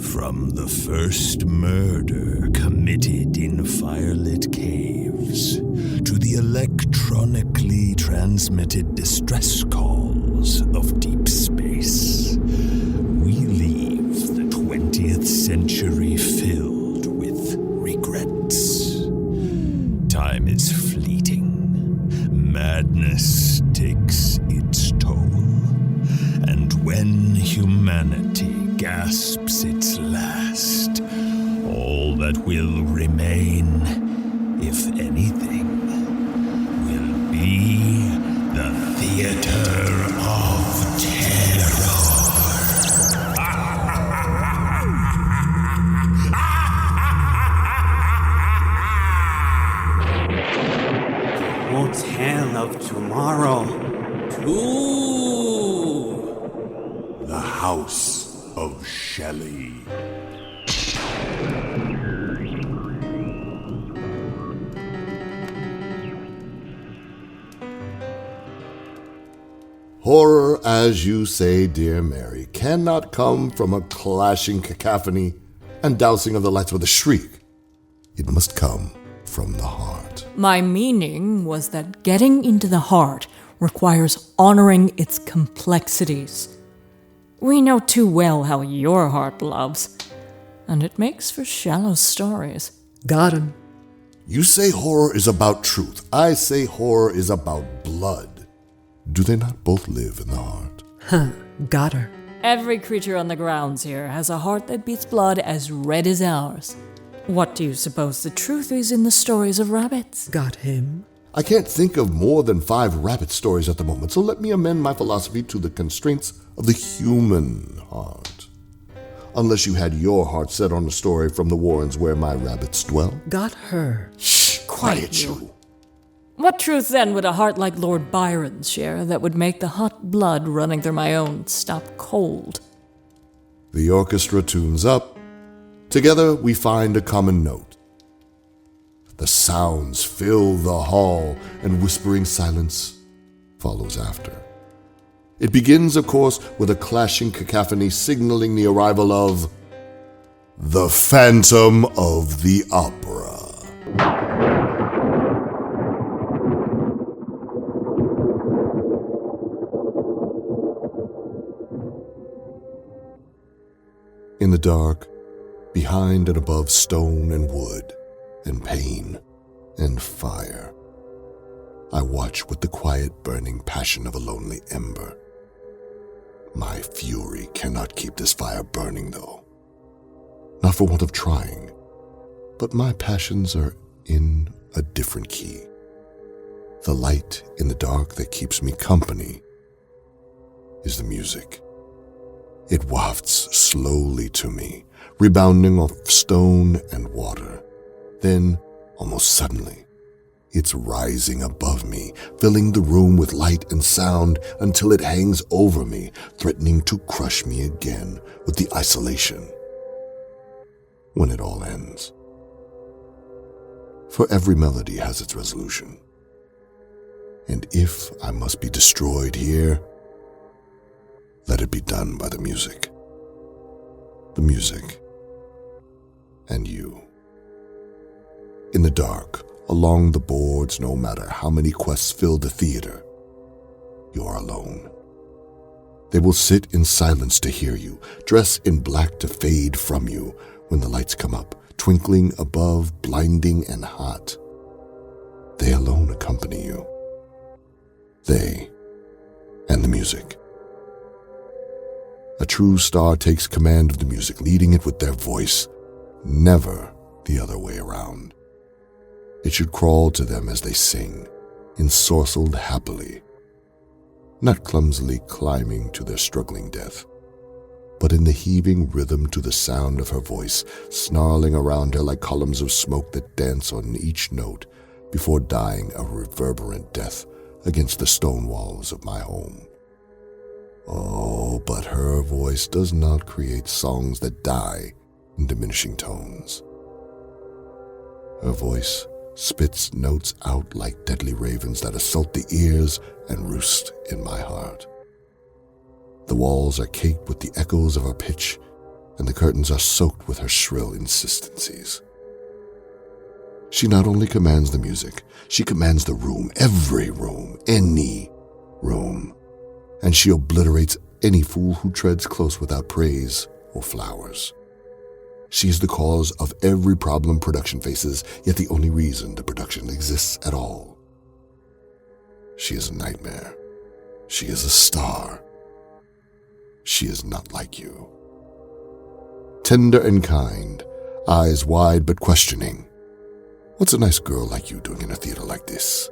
From the first murder committed in firelit caves to the electronically transmitted distress calls of deep space, we leave the 20th century filled with regrets. Time is fleeting. Madness takes its toll. And when humanity gasps its last, all that will remain, if anything, will be the theater of terror. Hotel of Tomorrow 2. The House of Shelley. Horror, as you say, dear Mary, cannot come from a clashing cacophony and dousing of the lights with a shriek. It must come from the heart. My meaning was that getting into the heart requires honoring its complexities. We know too well how your heart loves, and it makes for shallow stories. Got him. You say horror is about truth. I say horror is about blood. Do they not both live in the heart? Got her. Every creature on the grounds here has a heart that beats blood as red as ours. What do you suppose the truth is in the stories of rabbits? Got him. I can't think of more than 5 rabbit stories at the moment, so let me amend my philosophy to the constraints of the human heart. Unless you had your heart set on a story from the warrens where my rabbits dwell. Got her. Shh, quiet you. What truth then would a heart like Lord Byron's share that would make the hot blood running through my own stop cold? The orchestra tunes up. Together we find a common note. The sounds fill the hall, and whispering silence follows after. It begins, of course, with a clashing cacophony signaling the arrival of the Phantom of the Opera. In the dark, behind and above stone and wood, and pain and fire, I watch with the quiet burning passion of a lonely ember. My fury cannot keep this fire burning, though. Not for want of trying, but my passions are in a different key. The light in the dark that keeps me company is the music. It wafts slowly to me, rebounding off stone and water. Then, almost suddenly, it's rising above me, filling the room with light and sound until it hangs over me, threatening to crush me again with the isolation. When it all ends. For every melody has its resolution. And if I must be destroyed here, let it be done by the music. The music. And you. In the dark, along the boards, no matter how many quests fill the theater, you are alone. They will sit in silence to hear you, dress in black to fade from you when the lights come up, twinkling above, blinding and hot. They alone accompany you. They and the music. A true star takes command of the music, leading it with their voice, never the other way around. It should crawl to them as they sing, ensorcelled happily, not clumsily climbing to their struggling death, but in the heaving rhythm to the sound of her voice, snarling around her like columns of smoke that dance on each note before dying a reverberant death against the stone walls of my home. Oh, but her voice does not create songs that die in diminishing tones. Her voice spits notes out like deadly ravens that assault the ears and roost in my heart. The walls are caked with the echoes of her pitch, and the curtains are soaked with her shrill insistencies. She not only commands the music, she commands the room, every room, any room, and she obliterates any fool who treads close without praise or flowers. She is the cause of every problem production faces, yet the only reason the production exists at all. She is a nightmare. She is a star. She is not like you. Tender and kind, eyes wide but questioning. What's a nice girl like you doing in a theater like this?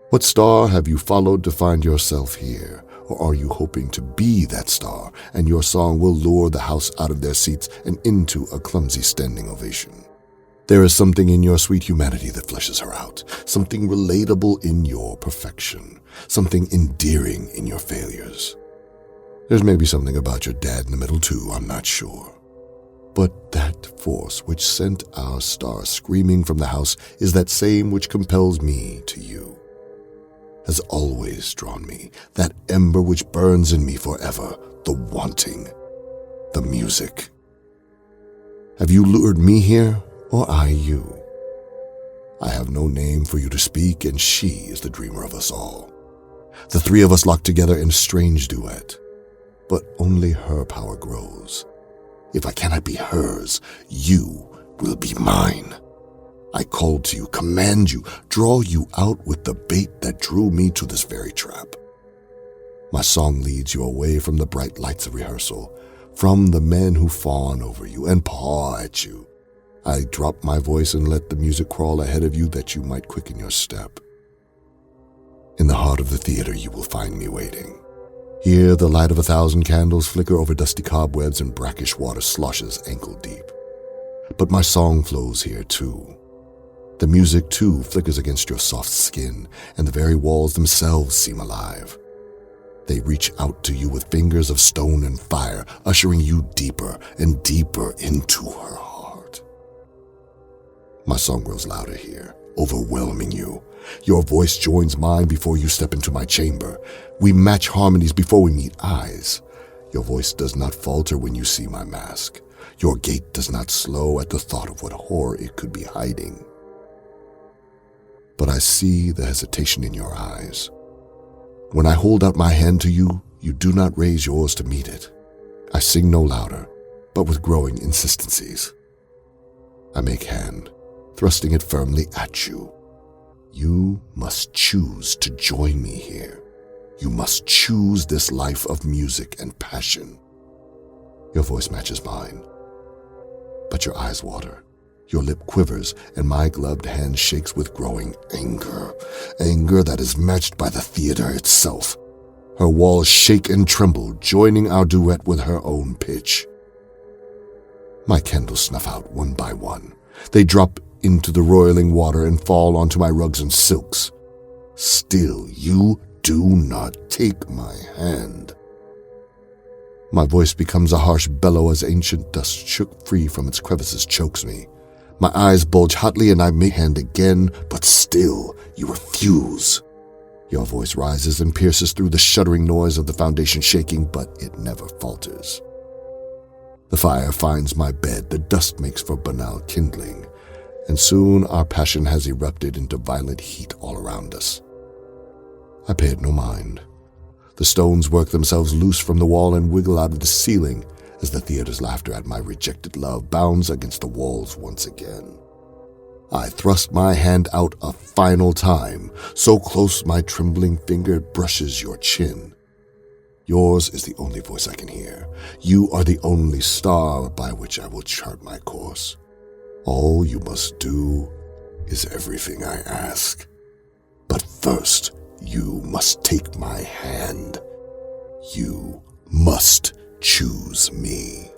What star have you followed to find yourself here? Or are you hoping to be that star, and your song will lure the house out of their seats and into a clumsy standing ovation? There is something in your sweet humanity that fleshes her out, something relatable in your perfection, something endearing in your failures. There's maybe something about your dad in the middle too, I'm not sure. But that force which sent our star screaming from the house is that same which compels me to you, has always drawn me, that ember which burns in me forever, the wanting, the music. Have you lured me here, or I you? I have no name for you to speak, and she is the dreamer of us all. The three of us locked together in a strange duet, but only her power grows. If I cannot be hers, you will be mine. I call to you, command you, draw you out with the bait that drew me to this very trap. My song leads you away from the bright lights of rehearsal, from the men who fawn over you and paw at you. I drop my voice and let the music crawl ahead of you that you might quicken your step. In the heart of the theater you will find me waiting. Here the light of 1,000 candles flicker over dusty cobwebs and brackish water sloshes ankle deep. But my song flows here too. The music too flickers against your soft skin, and the very walls themselves seem alive. They reach out to you with fingers of stone and fire, ushering you deeper and deeper into her heart. My song grows louder here, overwhelming you. Your voice joins mine before you step into my chamber. We match harmonies before we meet eyes. Your voice does not falter when you see my mask. Your gait does not slow at the thought of what horror it could be hiding. But I see the hesitation in your eyes. When I hold out my hand to you, you do not raise yours to meet it. I sing no louder, but with growing insistencies. I make hand, thrusting it firmly at you. You must choose to join me here. You must choose this life of music and passion. Your voice matches mine, but your eyes water. Your lip quivers, and my gloved hand shakes with growing anger. Anger that is matched by the theater itself. Her walls shake and tremble, joining our duet with her own pitch. My candles snuff out one by one. They drop into the roiling water and fall onto my rugs and silks. Still, you do not take my hand. My voice becomes a harsh bellow as ancient dust shook free from its crevices chokes me. My eyes bulge hotly and I make hand again, but still you refuse. Your voice rises and pierces through the shuddering noise of the foundation shaking, but it never falters. The fire finds my bed, the dust makes for banal kindling, and soon our passion has erupted into violent heat all around us. I pay it no mind. The stones work themselves loose from the wall and wiggle out of the ceiling as the theater's laughter at my rejected love bounds against the walls once again. I thrust my hand out a final time, so close my trembling finger brushes your chin. Yours is the only voice I can hear. You are the only star by which I will chart my course. All you must do is everything I ask. But first, you must take my hand. You must choose me.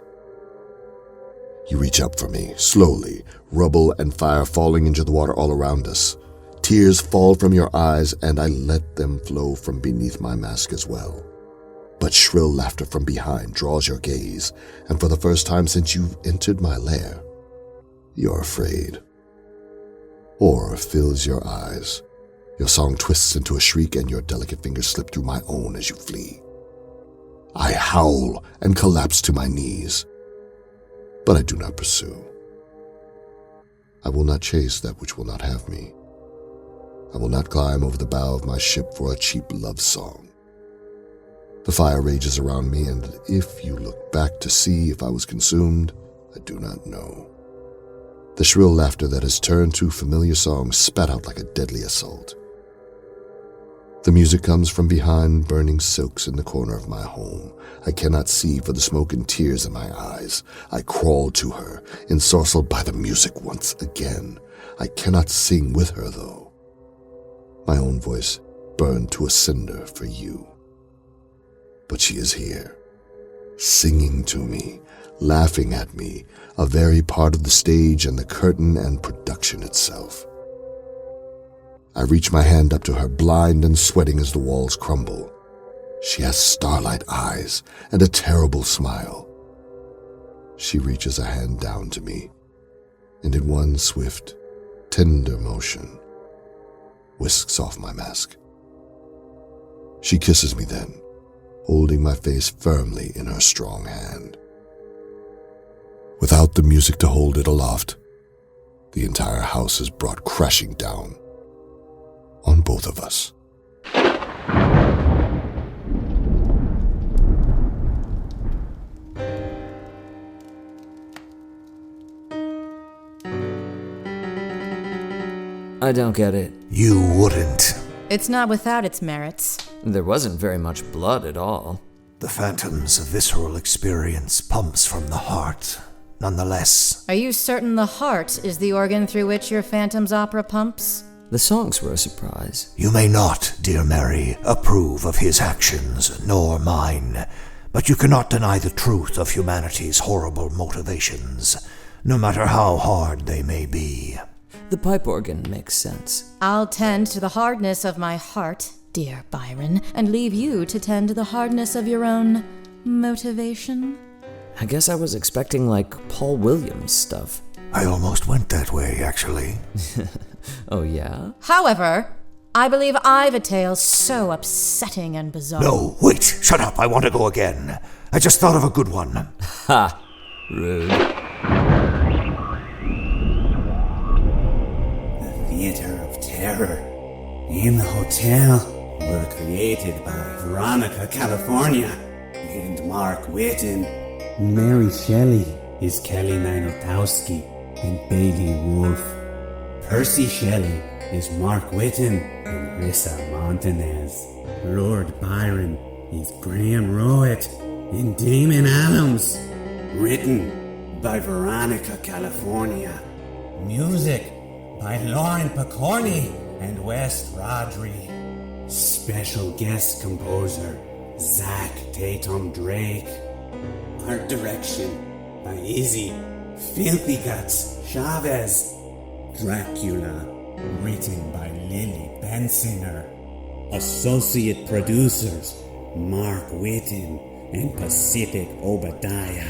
You reach up for me, slowly, rubble and fire falling into the water all around us. Tears fall from your eyes, and I let them flow from beneath my mask as well. But shrill laughter from behind draws your gaze, and for the first time since you've entered my lair, you're afraid. Horror fills your eyes. Your song twists into a shriek, and your delicate fingers slip through my own as you flee. I howl and collapse to my knees. but I do not pursue. I will not chase that which will not have me. I will not climb over the bow of my ship for a cheap love song. The fire rages around me, and if you look back to see if I was consumed, I do not know. The shrill laughter that has turned to familiar songs spat out like a deadly assault. The music comes from behind burning silks in the corner of my home. I cannot see for the smoke and tears in my eyes. I crawl to her, ensorcelled by the music once again. I cannot sing with her, though. My own voice burned to a cinder for you. But she is here, singing to me, laughing at me, a very part of the stage and the curtain and production itself. I reach my hand up to her, blind and sweating as the walls crumble. She has starlight eyes and a terrible smile. She reaches a hand down to me, and in one swift, tender motion, whisks off my mask. She kisses me then, holding my face firmly in her strong hand. Without the music to hold it aloft, the entire house is brought crashing down on both of us. I don't get it. You wouldn't. It's not without its merits. There wasn't very much blood at all. The phantom's visceral experience pumps from the heart, nonetheless. Are you certain the heart is the organ through which your Phantom's opera pumps? The songs were a surprise. You may not, dear Mary, approve of his actions, nor mine, but you cannot deny the truth of humanity's horrible motivations, no matter how hard they may be. The pipe organ makes sense. I'll tend to the hardness of my heart, dear Byron, and leave you to tend to the hardness of your own motivation. I guess I was expecting, like, Paul Williams stuff. I almost went that way, actually. Oh, yeah? However, I believe I've a tale so upsetting and bizarre. No, wait, shut up, I want to go again. I just thought of a good one. Ha! Rude. The Theater of Terror in the hotel were created by Veronica California and Mark Whitten. Mary Shelley is Kelly Nienaltowski and Bailey Wolfe. Percy Shelley is Mark Whitten and Rissa Montañez. Lord Byron is Graham Rowat and Damon Alums. Written by Veronica California. Music by Pokorney and Rodri. Special guest composer Tatom-Drake. Art direction by Izzy, filthyguts Chavez. Dracula, written by Lily Bensinger. Associate producers Mark Whitten and Pacific Obadiah.